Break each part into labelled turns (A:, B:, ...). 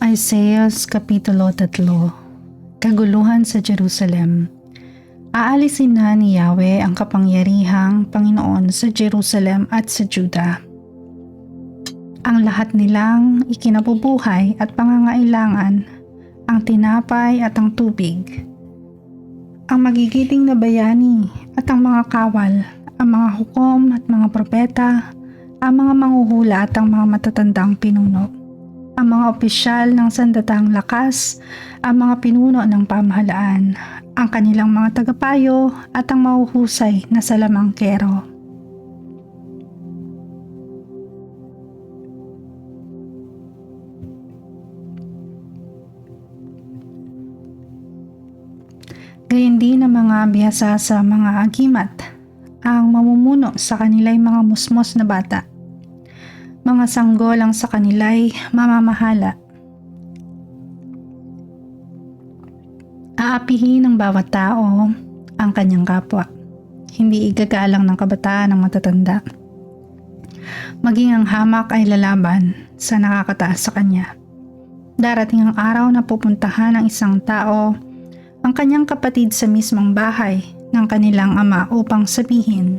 A: Isaias Kapitulo 3. Kaguluhan sa Jerusalem. Aalisin na ni Yahweh ang kapangyarihang Panginoon sa Jerusalem at sa Juda. Ang lahat nilang ikinabubuhay at pangangailangan, ang tinapay at ang tubig, ang magigiting na bayani at ang mga kawal, ang mga hukom at mga propeta, ang mga manghuhula at ang mga matatandang pinuno, ang mga opisyal ng sandatahang lakas, ang mga pinuno ng pamahalaan, ang kanilang mga tagapayo at ang mahuhusay na salamangkero. Gayon din ang mga bihasa sa mga agimat, ang mamumuno sa kanila'y mga musmos na bata. Mga sanggol ang sa kanila'y mamamahala. Aapihin ng bawat tao ang kanyang kapwa. Hindi igagalang ng kabataan ng matatanda. Maging ang hamak ay lalaban sa nakakataas sa kanya. Darating ang araw na pupuntahan ng isang tao ang kanyang kapatid sa mismong bahay ng kanilang ama upang sabihin,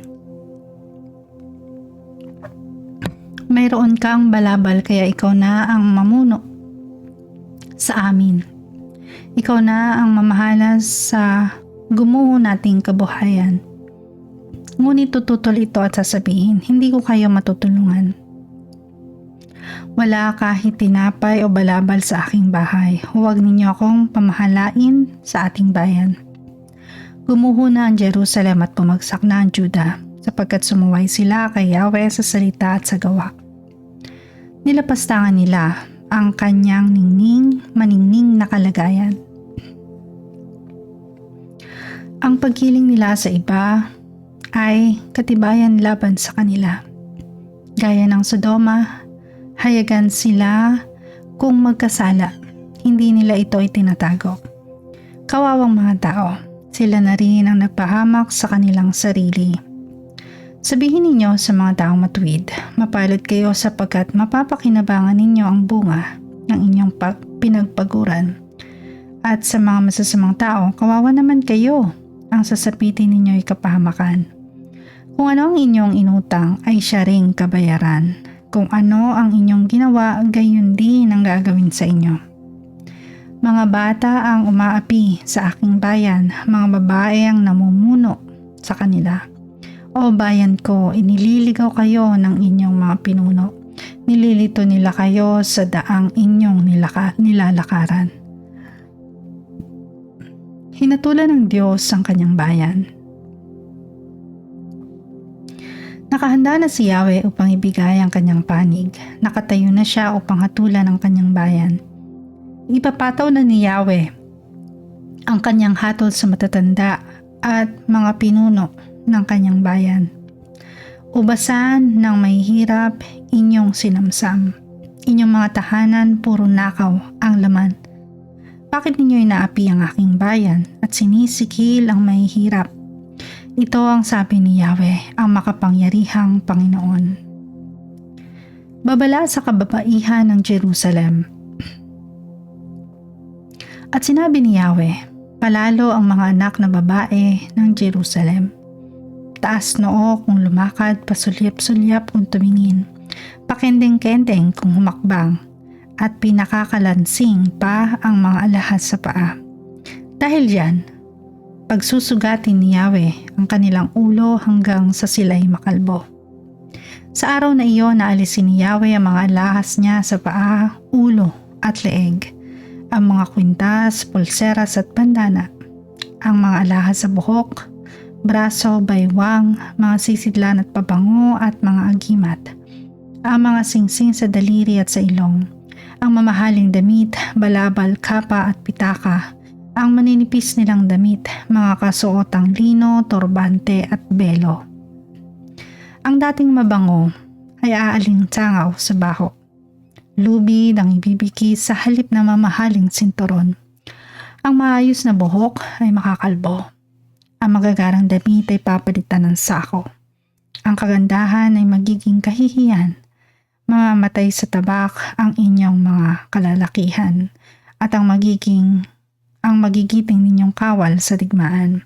A: mayroon kang balabal kaya ikaw na ang mamuno sa amin. Ikaw na ang mamahala sa gumuho nating kabuhayan. Ngunit tututol ito at sasabihin, hindi ko kayo matutulungan. Wala kahit tinapay o balabal sa aking bahay. Huwag ninyo akong pamahalain sa ating bayan. Gumuho na ang Jerusalem at pumagsak na ang Juda, sapagkat sumuway sila kay Yahweh sa salita at sa gawa. Nilapastangan nila ang kanyang maningning na kalagayan. Ang pagkiling nila sa iba ay katibayan laban sa kanila. Gaya ng Sodoma, hayagan sila kung magkasala, hindi nila ito itinatago. Kawawang mga tao, sila na rin ang nagpahamak sa kanilang sarili. Sabihin ninyo sa mga taong matuwid, mapalad kayo sapagkat mapapakinabangan ninyo ang bunga ng inyong pinagpaguran. At sa mga masasamang tao, kawawa naman kayo, ang sasapitin ninyo ay kapahamakan. Kung ano ang inyong inutang ay siya ring kabayaran. Kung ano ang inyong ginawa, gayon din ang gagawin sa inyo. Mga bata ang umaapi sa aking bayan, mga babae ang namumuno sa kanila. O bayan ko, inililigaw kayo ng inyong mga pinuno. Nililito nila kayo sa daang inyong nilalakaran. Hinatulan ng Diyos ang kanyang bayan. Nakahanda na si Yahweh upang ibigay ang kanyang panig. Nakatayo na siya upang hatulan ang kanyang bayan. Ipapataw na ni Yahweh ang kanyang hatol sa matatanda at mga pinuno ng kanyang bayan. Ubasan ng may hirap inyong sinamsam. Inyong mga tahanan puro nakaw ang laman. Bakit ninyo inaapi ang aking bayan at sinisikil ang may hirap? Ito ang sabi ni Yahweh, ang makapangyarihang Panginoon. Babala sa kababaihan ng Jerusalem. At sinabi ni Yahweh, palalo ang mga anak na babae ng Jerusalem. Taas noo kung lumakad, pasulyap-sulyap kung tumingin, pakendeng-kendeng kung humakbang, at pinakakalansing pa ang mga alahas sa paa. Dahil diyan, pagsusugatin ni Yahweh ang kanilang ulo hanggang sa sila'y makalbo. Sa araw na iyon, naalisin ni Yahweh ang mga alahas niya sa paa, ulo at leeg, ang mga kwintas, pulseras at bandana, ang mga alahas sa buhok, braso, baywang, mga sisidlan at pabango at mga agimat, ang mga singsing sa daliri at sa ilong, ang mamahaling damit, balabal, kapa at pitaka, ang maninipis nilang damit, mga kasuotang lino, turbante at belo. Ang dating mabango ay aaling tsangaw sa baho. Lubid ang ibibigay sa halip na mamahaling sinturon. Ang maayos na buhok ay makakalbo. Ang magagarang damit ay papalitan ng sako. Ang kagandahan ay magiging kahihiyan. Mamamatay sa tabak ang inyong mga kalalakihan at ang magigiting ninyong kawal sa digmaan.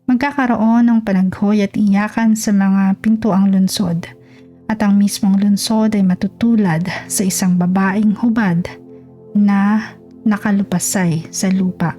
A: Magkakaroon ng panaghoy at iyakan sa mga pintuang lungsod, at ang mismong lungsod ay matutulad sa isang babaeng hubad na nakalupasay sa lupa.